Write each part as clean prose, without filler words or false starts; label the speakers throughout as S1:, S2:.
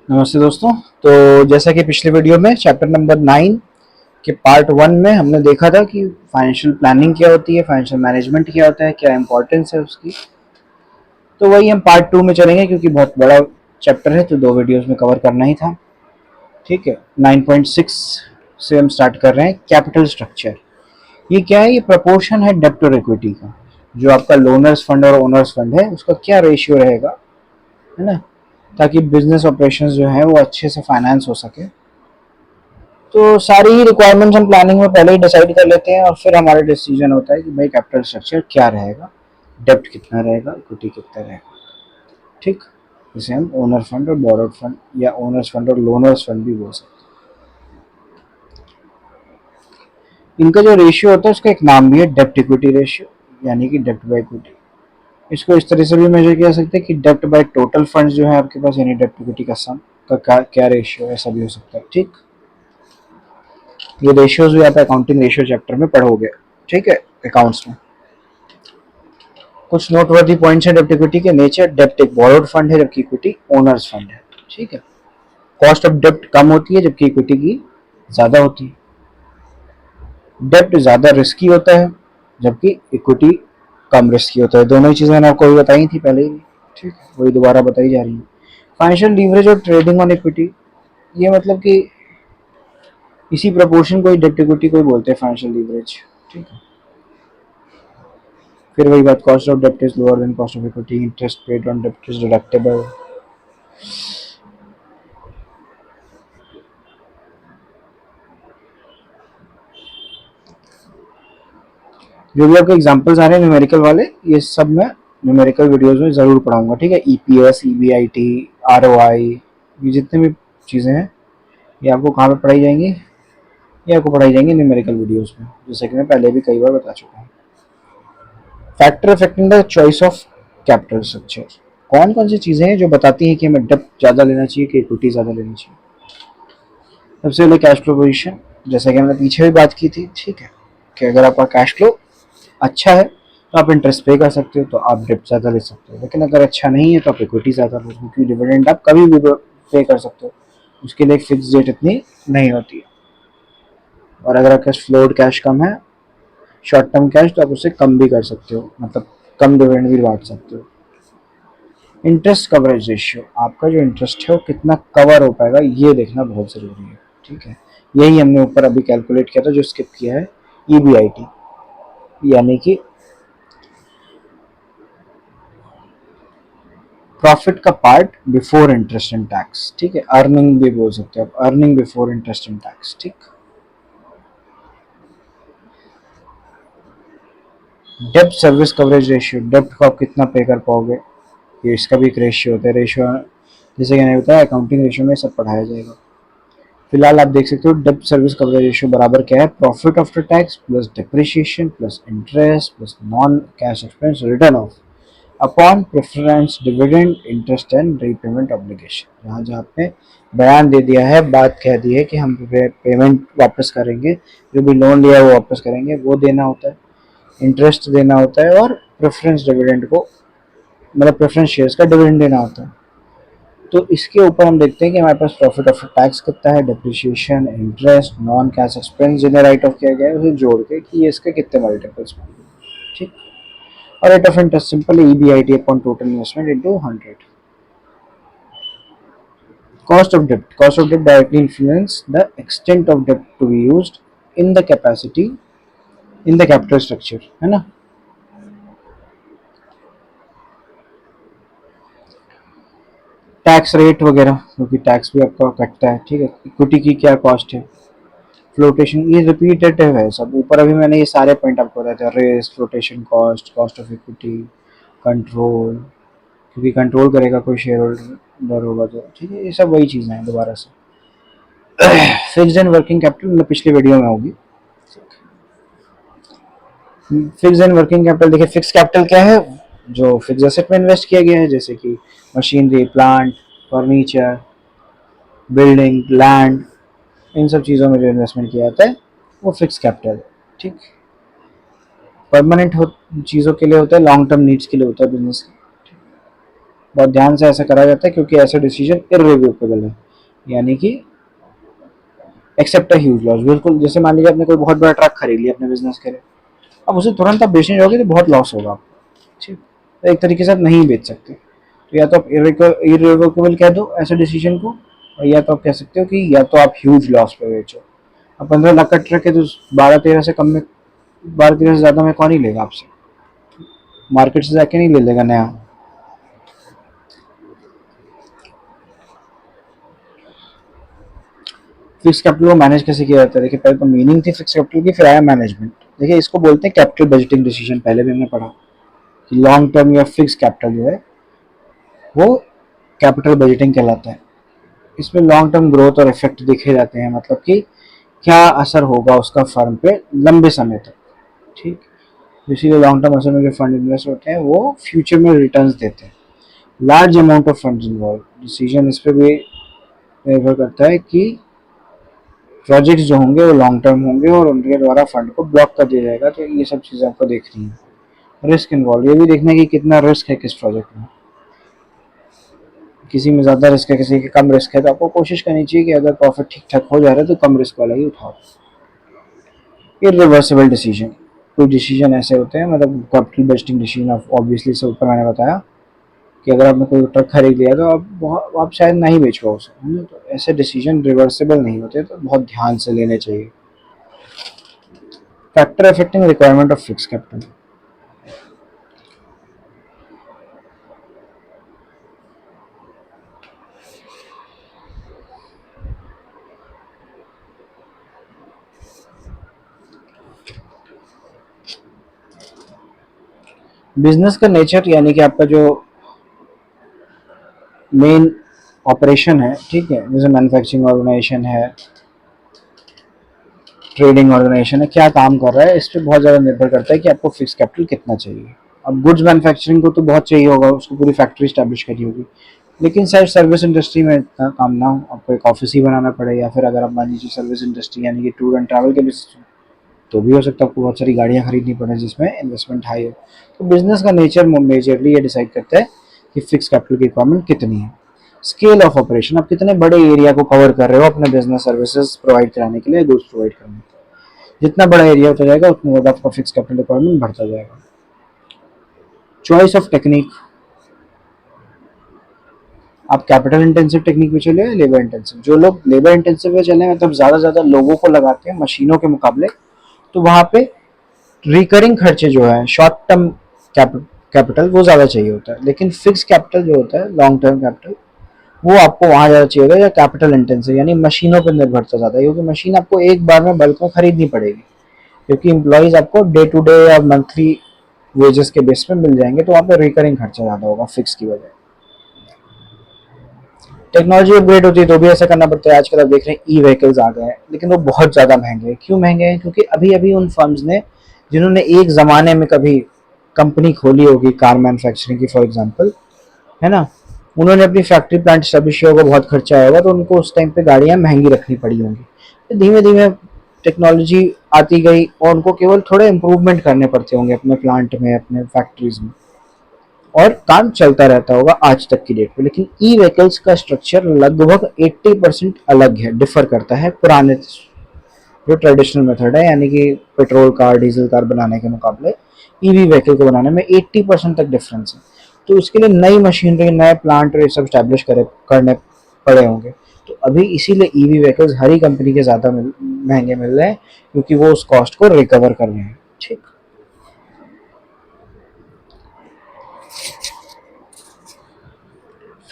S1: नमस्ते दोस्तों। तो जैसा कि पिछले वीडियो में चैप्टर नंबर 9 के पार्ट 1 में हमने देखा था कि फाइनेंशियल प्लानिंग क्या होती है, फाइनेंशियल मैनेजमेंट क्या होता है, क्या इंपॉर्टेंस है उसकी। तो वही हम पार्ट 2 में चलेंगे क्योंकि बहुत बड़ा चैप्टर है तो 2 वीडियोस में कवर करना ही था। ठीक है, 9.6 से हम स्टार्ट कर रहे हैं। कैपिटल स्ट्रक्चर ये क्या है? ये प्रपोर्शन है डेब्ट और इक्विटी का। जो आपका लोनर्स फंड और ओनर्स फंड है उसका क्या रेशियो रहेगा, है ना, ताकि बिजनेस ऑपरेशंस जो है वो अच्छे से फाइनेंस हो सके। तो सारी ही रिक्वायरमेंट्स हम प्लानिंग में पहले ही डिसाइड कर लेते हैं और फिर हमारा डिसीजन होता है कि भाई कैपिटल स्ट्रक्चर क्या रहेगा, डेब्ट कितना रहेगा, इक्विटी कितना रहेगा। ठीक, जिसे हम ओनर फंड और बोरोड फंड या ओनर्स फंड और लोनर्स फंड भी बोल सकते हैं। इनका जो रेशियो होता है उसका एक नाम भी है, डेब्ट इक्विटी रेशियो, यानी कि डेब्ट बाय इक्विटी। इसको इस तरह से भी मेजर किया जा सकता है कि डेब्ट बाय टोटल फंड्स जो है आपके पास, यानी डेब्ट इक्विटी का सम का क्या रेशियो है, ऐसा भी हो सकता है। ठीक, ये रेशियोज भी आप अकाउंटिंग रेशियो चैप्टर में पढ़ोगे। ठीक है, अकाउंट्स में कुछ नोटवर्दी पॉइंट्स हैं डेब्ट इक्विटी के। नेचर, डेब्ट एक बोरोड फंड है जबकि इक्विटी ओनर्स फंड है। ठीक है, कॉस्ट ऑफ डेब्ट कम होती है जबकि इक्विटी की ज्यादा होती है। डेब्ट ज्यादा रिस्की होता है जबकि इक्विटी कम रिस्की होता है। दोनों ही चीजें मैंने आपको बताई थी पहले ही। ठीक है, वही दोबारा बताई जा रही है। फाइनेंशियल लीवरेज और ट्रेडिंग ऑन इक्विटी, ये मतलब कि इसी प्रपोर्शन को ही डेब्ट इक्विटी को ही बोलते हैं फाइनेंशियल लीवरेज। ठीक है, फिर वही बात, कॉस्ट ऑफ डेब्ट is lower than cost of equity, interest paid on डेब्ट इज डिडक्टेबल। जो भी आपके एग्जांपल्स आ रहे हैं न्यूमेरिकल वाले, ये सब मैं न्यूमेरिकल वीडियोस में ज़रूर पढ़ाऊंगा। ठीक है, ईपीएस, ईबीआईटी, आरओआई, ये जितने भी चीज़ें हैं ये आपको कहाँ पे पढ़ाई जाएंगी? ये आपको पढ़ाई जाएंगी न्यूमेरिकल वीडियोस में, जैसे कि मैं पहले भी कई बार बता चुका हूँ। Factor affecting the choice of capital structure, कौन कौन सी चीज़ें हैं जो बताती हैं कि हमें डेब्ट ज़्यादा लेना चाहिए कि इक्विटी ज़्यादा लेनी चाहिए? सबसे पहले कैश फ्लो पोजिशन, जैसे कि हमने पीछे भी बात की थी। ठीक है, कि अगर आपका कैश फ्लो अच्छा है तो आप इंटरेस्ट पे कर सकते हो, तो आप डेब्ट ज़्यादा ले सकते हो। लेकिन अगर अच्छा नहीं है तो आप इक्विटी ज़्यादा लो, क्योंकि डिविडेंड आप कभी भी पे कर सकते हो, उसके लिए एक फिक्स डेट इतनी नहीं होती है। और अगर आपके पास फ्लोट कैश कम है, शॉर्ट टर्म कैश, तो आप उससे कम भी कर सकते हो, मतलब कम डिविडेंड भी बांट सकते हो। इंटरेस्ट कवरेज रेशियो, आपका जो इंटरेस्ट है वो कितना कवर हो पाएगा, ये देखना बहुत ज़रूरी है। ठीक है, यही हमने ऊपर अभी कैलकुलेट किया था, जो स्किप किया है, ईबीआईटी, यानी कि प्रॉफिट का part before interest and tax. ठीक है, अर्निंग भी बोल सकते हो आप, earning before interest and tax. ठीक, डेब्ट सर्विस कवरेज रेशियो, डेब्ट को आप कितना पे कर पाओगे, ये इसका भी एक रेशियो होता है। रेशियो जैसे कि मैंने बताया अकाउंटिंग रेशियो में सब पढ़ाया जाएगा। फिलहाल आप देख सकते हो डेब्ट सर्विस कवरेज रेशियो बराबर क्या है, profit after tax plus depreciation plus interest plus non cash expense return of upon preference dividend interest and repayment obligation. जहाँ जहाँ पे बयान दे दिया है, बात कह दी है कि हम पेमेंट वापस करेंगे, जो भी लोन लिया है वो वापस करेंगे, वो देना होता है, इंटरेस्ट देना होता है, और प्रेफरेंस डिविडेंड को, मतलब प्रेफरेंस शेयर्स का डिविडेंड देना होता है। तो इसके ऊपर हम देखते हैं कि हमारे पास प्रॉफिट आफ्टर टैक्स कितना है, depreciation, interest, non cash expense जिन्हें राइट ऑफ किया गया है उसे जोड़ के कि ये इसके कितने मल्टीपल्स में। ठीक, और rate of interest simple EBIT upon total investment into 100। Cost of debt. Cost of debt directly influence the extent of debt to be used in the capacity in the capital structure, है ना। Tax rate वगैरह, क्योंकि tax भी आपका कटता है। ठीक है, इक्विटी की क्या कॉस्ट है, फ्लोटेशन, ये रिपीटेटिव है सब। ऊपर अभी मैंने ये सारे पॉइंट आपको बताए थे, race, flotation cost, cost of equity, control, क्योंकि कंट्रोल करेगा कोई शेयर होल्डर होगा तो। ठीक है, ये सब वही चीज़ें हैं दोबारा से। फिक्स्ड एंड वर्किंग कैपिटल मतलब पिछले वीडियो में होगी। फिक्स एंड वर्किंग कैपिटल, देखिए फिक्स कैपिटल क्या है, जो फिक्स एसेट में इन्वेस्ट किया गया है, जैसे कि machinery, plant, furniture, building, land, इन सब चीज़ों में जो इन्वेस्टमेंट किया जाता है वो फिक्स कैपिटल है। ठीक, परमानेंट चीज़ों के लिए होता है, लॉन्ग टर्म नीड्स के लिए होता है बिजनेस। बहुत ध्यान से ऐसा करा जाता है क्योंकि ऐसा डिसीजन इररिवोकेबल है, यानी कि एक्सेप्ट अ ह्यूज लॉस। बिल्कुल जैसे मान लीजिए आपने कोई बहुत बड़ा ट्रक खरीद लिया अपने बिजनेस के लिए, अब उसे तुरंत आप बेचने जाओगे तो बहुत लॉस होगा आपको, ठीक। तो एक तरीके से आप नहीं बेच सकते, तो या तो आप इररिवोकेबल कह दो ऐसे डिसीजन को, और या तो आप कह सकते हो कि या तो आप ह्यूज लॉस पे बेचो। अब 15 लाख का ट्रक है तो 12-13 से कम में, 12-13 से ज़्यादा में कौन ही लेगा आपसे, मार्केट से जाके नहीं ले लेगा नया। फिक्स कैपिटल को मैनेज कैसे किया जाता है, देखिए पहले तो मीनिंग थी फिक्स कैपिटल की, फिर आया मैनेजमेंट। देखिए इसको बोलते हैं कैपिटल बजटिंग डिसीजन, पहले भी हमने पढ़ा कि लॉन्ग टर्म या फिक्स कैपिटल जो है वो कैपिटल बजटिंग कहलाता है। इसमें लॉन्ग टर्म ग्रोथ और इफेक्ट देखे जाते हैं, मतलब कि क्या असर होगा उसका फर्म पे लंबे समय तक, ठीक। इसीलिए लॉन्ग टर्म असल में जो फंड इन्वेस्ट होते हैं वो फ्यूचर में रिटर्न्स देते हैं। Large amount of funds involve, decision इस पर भी निर्भर करता है कि प्रोजेक्ट्स जो होंगे वो लॉन्ग टर्म होंगे और उनके द्वारा फंड को ब्लॉक कर दिया जाएगा, तो ये सब चीज़ें आपको देखनी है। रिस्क इन्वॉल्व, ये भी देखना है कि कितना रिस्क है किस प्रोजेक्ट में, किसी में ज़्यादा रिस्क है किसी के कम रिस्क है, तो आपको कोशिश करनी चाहिए कि अगर प्रॉफिट ठीक ठाक हो जा रहा है तो कम रिस्क वाला ही उठाओ। इरिवर्सिबल डिसीजन, कुछ डिसीजन ऐसे होते हैं, मतलब कैपिटल बजटिंग डिसीजन ऑब्वियसली से ऊपर मैंने बताया कि अगर आपने कोई ट्रक खरीद लिया तो आप शायद नहीं बेच पाओ उसे, है ना? तो ऐसे डिसीजन रिवर्सिबल नहीं होते, तो बहुत ध्यान से लेने चाहिए। Factor affecting requirement of fix capital, business का नेचर, यानी कि आपका जो मेन ऑपरेशन है, ठीक है, जैसे मैन्युफैक्चरिंग ऑर्गेनाइजेशन है, ट्रेडिंग ऑर्गेनाइजेशन है, क्या काम कर रहा है, इस पर बहुत ज़्यादा निर्भर करता है कि आपको फिक्स कैपिटल कितना चाहिए। अब गुड्स मैन्युफैक्चरिंग को तो बहुत चाहिए होगा, उसको पूरी फैक्ट्री स्टैब्लिश करनी होगी, लेकिन शायद सर्विस इंडस्ट्री में इतना काम ना हो, आपको एक ऑफिस ही बनाना पड़े, या फिर अगर आप मान लीजिए सर्विस इंडस्ट्री यानी कि टूर एंड ट्रैवल के बिजनेस, तो भी हो सकता है आपको बहुत सारी गाड़ियाँ खरीदनी पड़े जिसमें इन्वेस्टमेंट हाई हो। तो बिजनेस का नेचर मेजरली ये डिसाइड करता है कि फिक्स कैपिटल की रिक्वायरमेंट कितनी है। स्केल ऑफ ऑपरेशन, आप कितने बड़े एरिया को कवर कर रहे हो अपने बिजनेस सर्विसेज प्रोवाइड कराने के लिए, गुड्स प्रोवाइड करने के लिए, जितना बड़ा एरिया होता जाएगा उतना ज़्यादा आपका फिक्स कैपिटल रिक्वायरमेंट बढ़ता जाएगा। चॉइस ऑफ टेक्निक, आप कैपिटल इंटेंसिव टेक्निक पे चले या लेबर इंटेंसिव। जो लोग लेबर इंटेंसिव पे चले, मतलब ज़्यादा ज़्यादा लोगों को लगाते हैं मशीनों के मुकाबले, तो वहाँ पे रिकरिंग खर्चे जो है शॉर्ट टर्म कैपिटल वो ज़्यादा चाहिए होता है, लेकिन फिक्स कैपिटल जो होता है लॉन्ग टर्म कैपिटल वो आपको वहाँ ज़्यादा चाहिए होगा, या कैपिटल इंटेंसिव यानी मशीनों पर निर्भरता ज़्यादा है, क्योंकि मशीन आपको एक बार में बल्क में खरीदनी पड़ेगी, क्योंकि एम्प्लॉयज़ आपको डे टू डे या मंथली वेजेस के बेस पे मिल जाएंगे, तो वहाँ पे रिकरिंग खर्चा ज़्यादा होगा फिक्स की वजह। टेक्नोलॉजी अपग्रेड होती है तो भी ऐसा करना पड़ता है। आजकल आप देख रहे हैं ई व्हीकल्स आ गए हैं, लेकिन वो बहुत ज़्यादा महंगे हैं। क्यों महंगे हैं? क्योंकि अभी अभी उन फर्म्स ने, जिन्होंने एक ज़माने में कभी कंपनी खोली होगी कार मैन्युफैक्चरिंग की फॉर एग्जांपल, है ना, उन्होंने अपनी फैक्ट्री प्लांट स्टैब्लिश किया होगा, बहुत खर्चा आएगा, तो उनको उस टाइम पे गाड़ियाँ महंगी रखनी पड़ी होंगी। तो धीमे धीमे टेक्नोलॉजी आती गई और उनको केवल थोड़े इंप्रूवमेंट करने पड़ते होंगे अपने प्लांट में, अपने फैक्ट्रीज में, और काम चलता रहता होगा आज तक की डेट में। लेकिन ई व्हीकल्स का स्ट्रक्चर लगभग 80% अलग है, डिफर करता है पुराने जो ट्रेडिशनल मेथड है, यानी कि पेट्रोल कार डीजल कार बनाने के मुकाबले ईवी व्हीकल को बनाने में 80% तक डिफरेंस है। तो उसके लिए नई मशीनरी, नए प्लांट और ये सब स्टैब्लिश करने पड़े होंगे। तो अभी इसीलिए ईवी व्हीकल्स हर ही कंपनी के ज़्यादा महंगे मिल रहे हैं, क्योंकि वो उस कॉस्ट को रिकवर कर रहे हैं, ठीक।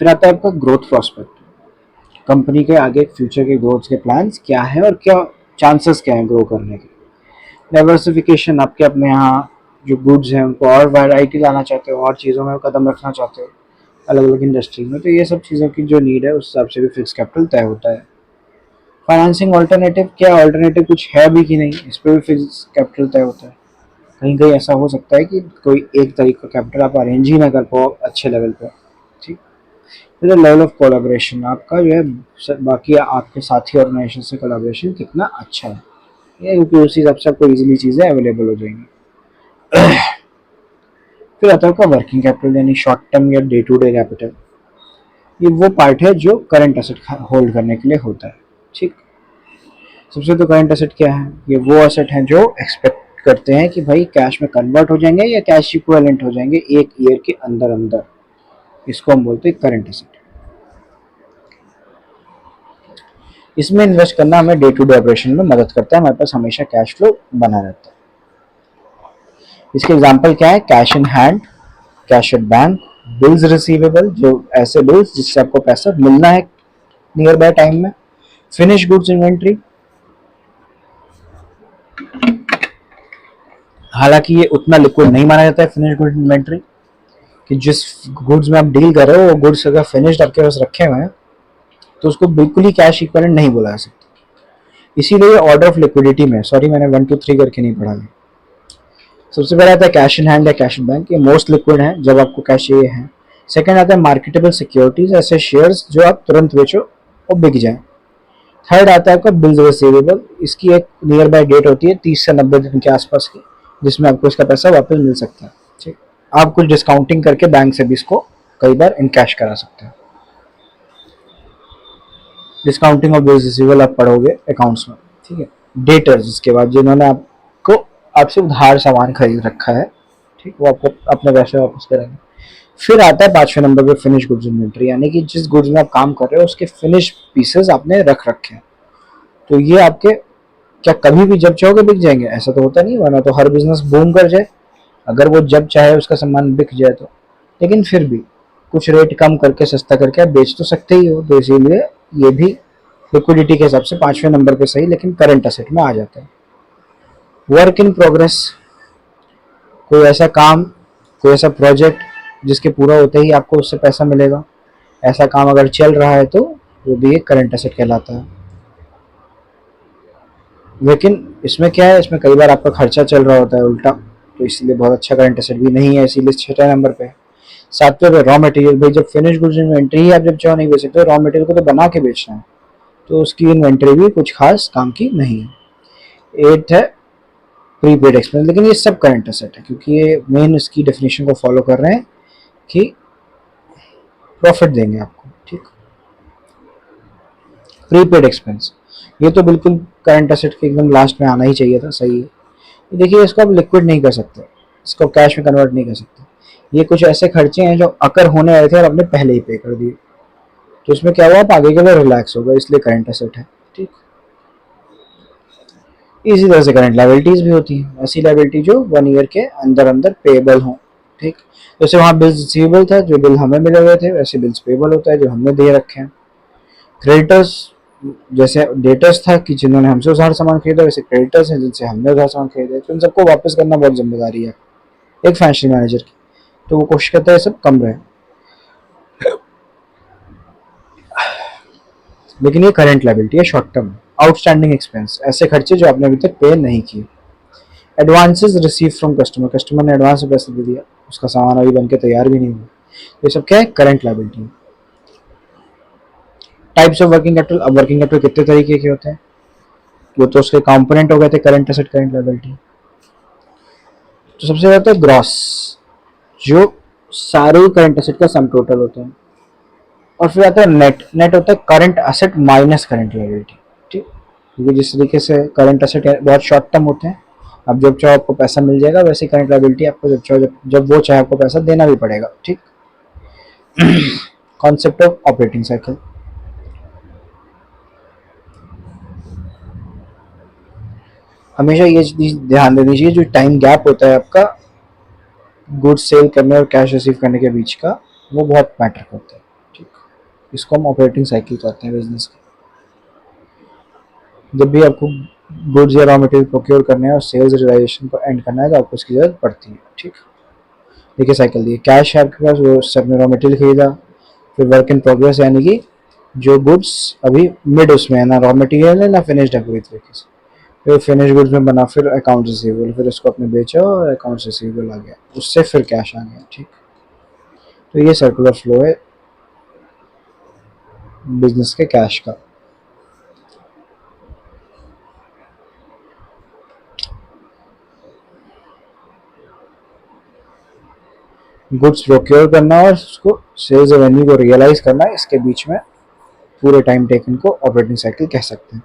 S1: फिर आता है आपका ग्रोथ प्रोस्पेक्ट, कंपनी के आगे फ्यूचर के ग्रोथ के प्लान्स क्या है और क्या चांसेस क्या हैं ग्रो करने के। डाइवर्सिफिकेशन, आपके अपने यहाँ जो गुड्स हैं उनको और वैरायटी लाना चाहते हो, और चीज़ों में कदम रखना चाहते हो अलग अलग इंडस्ट्री में, तो ये सब चीज़ों की जो नीड है उस हिसाब से भी फिक्स कैपिटल तय होता है। फाइनेंसिंग ऑल्टरनेटिव, क्या ऑल्टरनेटिव कुछ है भी कि नहीं, इस पर भी फिक्स कैपिटल तय होता है। कहीं कहीं ऐसा हो सकता है कि कोई एक तरीके का कैपिटल आप अरेंज ही ना कर पाओ अच्छे लेवल पर, ठीक। फिर लेवल ऑफ कोलाब्रेशन, आपका जो है बाकी आपके साथी ऑर्गेनाइजेशन से कोलाब्रेशन कितना अच्छा है, ये क्योंकि उसी हिसाब से आपको ईजिली चीज़ें अवेलेबल हो जाएंगी। फिर आता है आपका वर्किंग कैपिटल यानी शॉर्ट टर्म या डे टू डे कैपिटल। ये वो पार्ट है जो करंट एसेट होल्ड करने के लिए होता है। ठीक, सबसे तो करंट एसेट क्या है, ये वो एसेट हैं जो एक्सपेक्ट करते हैं कि भाई कैश में कन्वर्ट हो जाएंगे या कैश इक्विवेलेंट हो जाएंगे एक ईयर के अंदर अंदर, इसको हम बोलते हैं करंट एसेट। इसमें इन्वेस्ट करना हमें डे टू डे ऑपरेशन में मदद करता है, हमारे पास हमेशा कैश फ्लो बना रहता है। इसके एग्जाम्पल क्या है, cash in hand, cash at bank, bills receivable जो ऐसे बिल्स जिससे आपको पैसा मिलना है नियर बाय टाइम में, फिनिश गुड्स इन्वेंट्री, हालांकि ये उतना लिक्विड नहीं माना जाता है फिनिश गुड्स इन्वेंट्री, कि जिस गुड्स में आप डील कर रहे हो वो गुड्स अगर फिनिश्ड आपके पास रखे हुए हैं तो उसको बिल्कुल ही कैश इक्विवेलेंट नहीं बोला जा सकता। इसीलिए ऑर्डर ऑफ लिक्विडिटी में, सॉरी मैंने 1 2 3 करके नहीं पढ़ा है, सबसे पहले आता है कैश इन हैंड या कैश इन बैंक, ये मोस्ट लिक्विड है जब आपको कैश चाहिए है। सेकंड आता है मार्केटेबल सिक्योरिटीज, ऐसे शेयर्स जो आप तुरंत बेचो और बिक जाए। थर्ड आता है आपका बिल्स रिसीवेबल, इसकी एक नियर बाय डेट होती है 30 से 90 दिन के आसपास की, जिसमें आपको इसका पैसा वापस मिल सकता है। ठीक, आप कुछ डिस्काउंटिंग करके बैंक से भी इसको कई बार इनकैश करा सकते हैं। डिस्काउंटिंग ऑफ बिल्स रिसीवेबल आप पढ़ोगे अकाउंट्स में। ठीक है, डेटर्स इसके बाद जिन्होंने आपको आपसे उधार सामान खरीद रखा है, ठीक, वो आपको अपने पैसे वापस करेंगे। फिर आता है 5वें नंबर पे फिनिश गुड्स इन्वेंट्री, यानी कि जिस गुड्स में आप काम कर रहे हो उसके फिनिश पीसेस आपने रख रखे हैं, तो ये आपके क्या कभी भी जब चाहोगे बिक जाएंगे, ऐसा तो होता नहीं, वरना तो हर बिजनेस बूम कर जाए अगर वो जब चाहे उसका सामान बिक जाए तो। लेकिन फिर भी कुछ रेट कम करके सस्ता करके आप बेच तो सकते ही हो, तो इसीलिए ये भी लिक्विडिटी के हिसाब से 5वें नंबर पे सही, लेकिन करंट असेट में आ जाता है। वर्क इन प्रोग्रेस, कोई ऐसा काम, कोई ऐसा प्रोजेक्ट जिसके पूरा होते ही आपको उससे पैसा मिलेगा, ऐसा काम अगर चल रहा है तो वो भी एक करंट असेट कहलाता है। लेकिन इसमें क्या है, इसमें कई बार आपका खर्चा चल रहा होता है उल्टा, तो इसलिए बहुत अच्छा करंट असेट भी नहीं है, इसीलिए 6 नंबर पे है। 7वें पे रॉ मटेरियल, भाई जब फिनिश गुड्स इन्वेंट्री ही आप जब चाहो नहीं बेच सकते, रॉ मटेरियल को तो बना के बेचना है, तो उसकी इन्वेंट्री भी कुछ खास काम की नहीं है। 8 है प्रीपेड एक्सपेंस, लेकिन ये सब करंट असेट है क्योंकि ये मेन इसकी डेफिनेशन को फॉलो कर रहे हैं कि प्रॉफिट देंगे आपको। ठीक, प्रीपेड एक्सपेंस ये तो बिल्कुल करंट असेट के एकदम लास्ट में आना ही चाहिए था, सही है। देखिए इसको आप लिक्विड नहीं कर सकते, इसको कैश में कन्वर्ट नहीं कर सकते, ये कुछ ऐसे खर्चे हैं जो अकर होने वाले थे और आपने पहले ही पे कर दिए, तो इसमें क्या हुआ, आप आगे के लिए रिलैक्स हो गए, इसलिए करंट एसेट है। ठीक, इसी तरह से करंट लाइबिलिटीज भी होती है, ऐसी लाइबिलिटी जो 1 ईयर के अंदर अंदर पेएबल हो। ठीक, जैसे वहाँ बिल्स रिसीवेबल था जो बिल हमें मिले हुए थे, वैसे बिल्स पेएबल होता है जो हमने दे रखे हैं। क्रेडिटर्स, जैसे डेटर्स था कि जिन्होंने हमसे उधार सामान खरीदा, वैसे क्रेडिटर्स हैं जिनसे हमने उधार सामान खरीदा, तो इन सबको वापस करना बहुत जिम्मेदारी है एक फाइनेंशियल मैनेजर की, तो वो कोशिश करता है सब कम रहे। लेकिन ये करंट लाइबिलिटी है, शॉर्ट टर्म। आउटस्टैंडिंग एक्सपेंस, ऐसे खर्चे जो आपने अभी तक पे नहीं किए। Advances receive from customer, customer ने एडवांस में पैसे दे दिया, उसका सामान अभी बन के तैयार भी नहीं हुआ, ये सब क्या है, current liability. Types of working capital, अब वर्किंग कैपिटल कितने तरीके के होते हैं, वो तो उसके कंपोनेंट हो गए थे, करंट एसेट करंट लाइबिलिटी। तो सबसे ज्यादा है ग्रॉस, जो सारे करंट एसेट का सम टोटल होता है। और फिर आता है नेट, नेट होता है current asset minus current liability. ठीक, क्योंकि जिस तरीके से करंट एसेट बहुत शॉर्ट टर्म होते हैं, अब जब चाहो आपको पैसा मिल जाएगा, वैसे करंट लाइबिलिटी आपको जब चाहो जब वो चाहे आपको पैसा देना भी पड़ेगा। ठीक, कॉन्सेप्ट ऑफ ऑपरेटिंग साइकिल, हमेशा ये चीज ध्यान देनी चाहिए, जो टाइम गैप होता है आपका गुड्स सेल करने और कैश रिसीव करने के बीच का, वो बहुत मैटर करता है। ठीक, इसको हम ऑपरेटिंग साइकिल कहते हैं बिजनेस की। जब भी आपको गुड्स या रॉ मटेरियल प्रोक्योर करना है और सेल्स रियलाइजेशन को एंड करना है तो आपको इसकी जरूरत पड़ती है। ठीक, देखिए साइकिल दी, कैश है आपके पास, वो उससे आपने रॉ मटेरियल खरीदा। फिर वर्क इन प्रोग्रेस, यानी कि जो गुड्स अभी मिड उसमें है, ना रॉ मटेरियल है ना फिनिश्ड है पूरी तरीके से, फिर फिनिश गुड्स में बना, फिर अकाउंट रिसीवेबल, फिर उसको आपने बेचा और अकाउंट रिसीवेबल आ गया, उससे फिर कैश आ गया। ठीक, तो ये सर्कुलर फ्लो है बिजनेस के कैश का। गुड्स प्रोक्योर करना और उसको सेल्स रेवेन्यू को रियलाइज करना, इसके बीच में पूरे टाइम टेकन को ऑपरेटिंग साइकिल कह सकते हैं।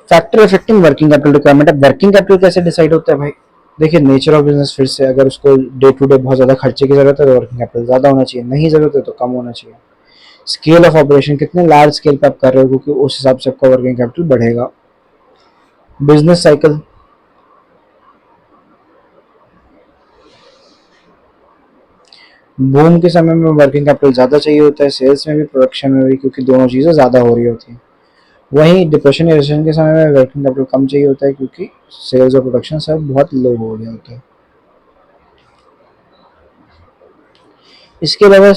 S1: Factor affecting working capital requirement. अब वर्किंग कैपिटल कैसे डिसाइड होता है भाई? देखिए नेचर ऑफ बिजनेस, फिर से अगर उसको डे टू डे बहुत ज़्यादा खर्चे की जरूरत है तो वर्किंग कैपिटल ज़्यादा होना चाहिए, नहीं ज़रूरत है तो कम होना चाहिए। स्केल ऑफ ऑपरेशन, कितने लार्ज स्केल पे आप कर रहे हो, क्योंकि उस हिसाब से आपका वर्किंग कैपिटल बढ़ेगा। बिजनेस साइकिल, बूम के समय में वर्किंग कैपिटल ज़्यादा चाहिए होता है, सेल्स में भी प्रोडक्शन में भी, क्योंकि दोनों चीज़ें ज़्यादा हो रही होती हैं। वहीं डिप्रेशन या रिसेशन के समय में वर्किंग कैपिटल कम चाहिए होता है, क्योंकि सेल्स और प्रोडक्शन सब बहुत लो हो गया होता है। इसके अलावा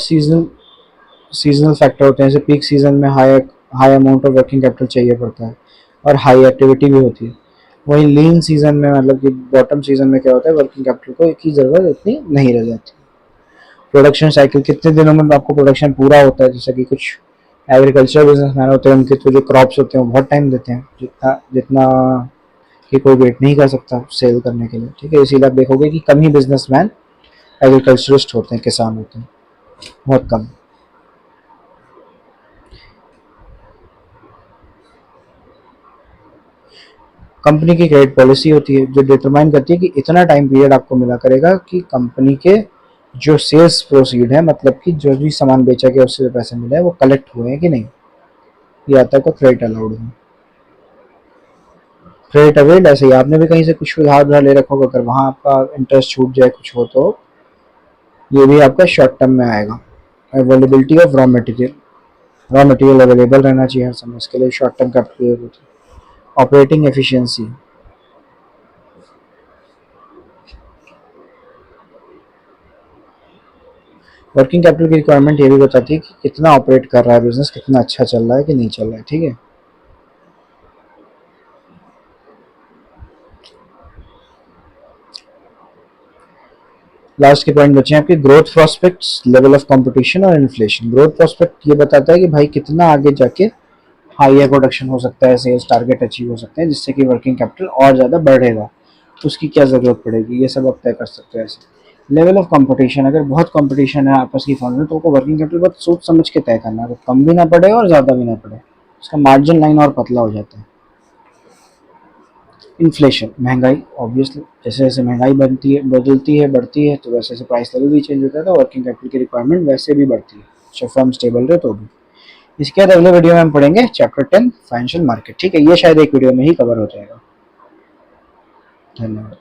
S1: सीजनल फैक्टर होते हैं, जैसे पीक सीजन में high amount of working capital चाहिए पड़ता है और हाई एक्टिविटी भी होती है। वहीं लीन सीजन में, मतलब कि बॉटम सीजन में क्या होता है, वर्किंग कैपिटल को की ज़रूरत इतनी नहीं रह जाती। प्रोडक्शन साइकिल, कितने दिनों में आपको प्रोडक्शन पूरा होता है, जैसे कि कुछ एग्रीकल्चर बिजनेसमैन होते हैं, उनके तो जो क्रॉप्स होते हैं वो बहुत टाइम देते हैं, जितना जितना कि कोई वेट नहीं कर सकता सेल करने के लिए, ठीक है। इसीलिए आप देखोगे कि कम ही बिजनेसमैन एग्रीकल्चरिस्ट होते हैं, किसान होते हैं, बहुत कम। कंपनी की क्रेडिट पॉलिसी होती है जो डिटरमाइन करती है कि इतना टाइम पीरियड आपको मिला करेगा कि कंपनी के जो सेल्स प्रोसीड है, मतलब कि जो भी सामान बेचा गया उससे जो पैसे मिले हैं वो कलेक्ट हुए हैं कि नहीं, या तक का क्रेडिट अलाउड है। क्रेडिट अवेल्ड, ऐसे ही आपने भी कहीं से कुछ उधार उधार ले रखा होगा, अगर वहाँ आपका इंटरेस्ट छूट जाए कुछ हो तो ये भी आपका शॉर्ट टर्म में आएगा। Availability of raw material available रहना चाहिए हर समय, इसके लिए शॉर्ट टर्म कैपिटल होती है। ऑपरेटिंग एफिशिएंसी, वर्किंग कैपिटल की रिक्वायरमेंट ये भी बताती है कि कितना ऑपरेट कर रहा है बिजनेस, कितना अच्छा चल रहा है कि नहीं चल रहा है, ठीक है। लास्ट के पॉइंट बचे हैं आपके, growth prospects, level of competition और इन्फ्लेशन। ग्रोथ प्रोस्पेक्ट ये बताता है कि भाई कितना आगे जाके हायर प्रोडक्शन हो सकता है, सेल्स टारगेट अचीव हो सकते हैं, जिससे कि वर्किंग कैपिटल और ज़्यादा बढ़ेगा, तो उसकी क्या ज़रूरत पड़ेगी, ये सब आप तय कर सकते हो ऐसे। लेवल ऑफ कंपटीशन, अगर बहुत कंपटीशन है आपस की फर्म में तो आपको वर्किंग कैपिटल बहुत सोच समझ के तय करना है, तो कम भी ना पड़े और ज़्यादा भी ना पड़े, उसका मार्जिन लाइन और पतला हो जाता है। इन्फ्लेशन, महंगाई, ऑब्वियसली जैसे जैसे महंगाई बनती है, बदलती है, बढ़ती है, तो वैसे वैसे प्राइस लेवल भी चेंज होता है, तो वर्किंग कैपिटल की रिक्वायरमेंट वैसे भी बढ़ती है, चाहे फर्म स्टेबल रहे तो भी। इसके बाद अगले वीडियो में हम पढ़ेंगे चैप्टर 10 फाइनेंशियल मार्केट, ठीक है। ये शायद एक वीडियो में ही कवर हो जाएगा। धन्यवाद।